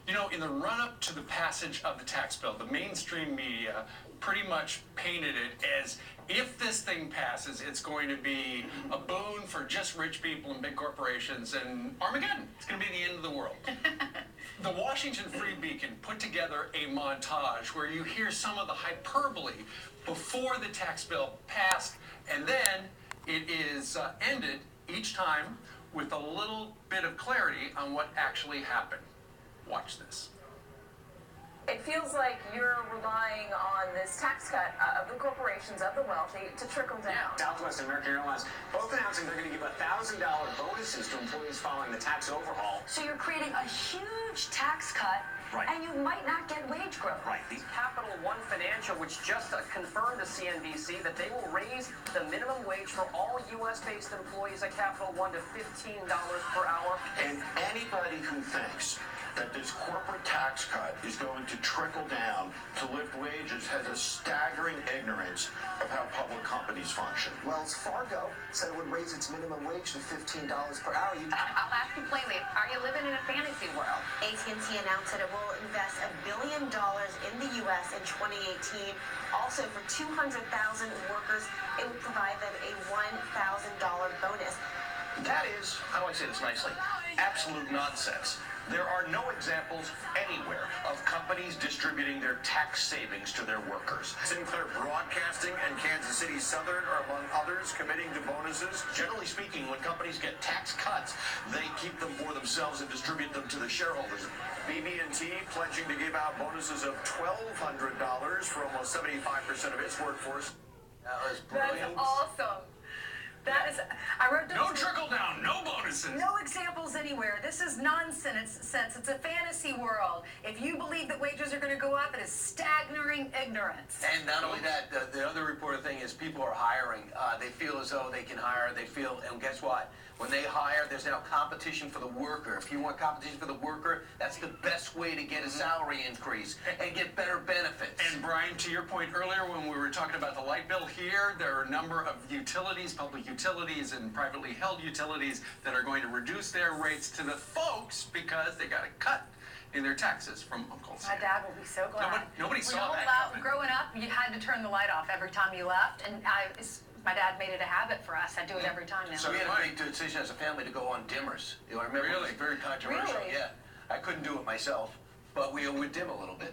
You know, in the run-up to the passage of the tax bill, the mainstream media pretty much painted it as if this thing passes, it's going to be a boon for just rich people and big corporations and Armageddon. It's going to be the end of the world. The Washington Free Beacon put together a montage where you hear some of the hyperbole before the tax bill passed, and then it is ended each time with a little bit of clarity on what actually happened. Watch this. It feels like you're relying on this tax cut of the corporations, of the wealthy, to trickle down. Yeah, Southwest and American Airlines both announcing they're going to give $1,000 bonuses to employees following the tax overhaul. So you're creating a huge tax cut, right, and you might not get wage growth. Right. The Capital One Financial, which just confirmed to CNBC that they will raise the minimum wage for all U.S.-based employees at Capital One to $15 per hour. And anybody who thinks that this corporate tax cut is going to trickle down to lift wages has a staggering ignorance of how public companies function. Wells Fargo said it would raise its minimum wage to $15 per hour. I'll ask you plainly, are you living in a fantasy world? AT&T announced that it will invest $1 billion in the U.S. in 2018. Also, for 200,000 workers, it would provide them a $1,000 bonus. That is, how do I say this nicely, absolute nonsense. There are no examples anywhere of companies distributing their tax savings to their workers. Sinclair Broadcasting and Kansas City Southern are among others committing to bonuses. Generally speaking, when companies get tax cuts, they keep them for themselves and distribute them to the shareholders. BB&T pledging to give out bonuses of $1,200 for almost 75% of its workforce. That was brilliant. That's awesome. That is, I wrote No trickle down, no bonuses. no examples anywhere. This is nonsense. It's a fantasy world. If you believe that wages are going to go up, it is staggering ignorance. And not only that, the other reported thing is people are hiring. They feel as though they can hire. They feel, and guess what? When they hire, there's now competition for the worker. If you want competition for the worker, that's the best way to get a salary increase and get better benefits. And Brian, to your point earlier when we were talking about the light bill here, there are a number of utilities, public utilities and privately held utilities that are going to reduce their rates to the folks because they got a cut in their taxes from Uncle Sam. My dad will be so glad. Nobody saw that coming. Growing up, you had to turn the light off every time you left, and my dad made it a habit for us. I do it every time now. So we had a big decision as a family to go on dimmers. You know, I remember it was very controversial. Really? Yeah, I couldn't do it myself, but we would dim a little bit.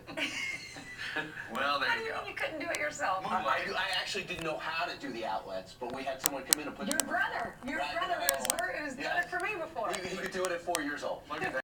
Well, there How do you you go. mean you couldn't do it yourself? I actually didn't know how to do the outlets, but we had someone come in and put Your brother has done it for me before. He could do it at 4 years old. Look at that.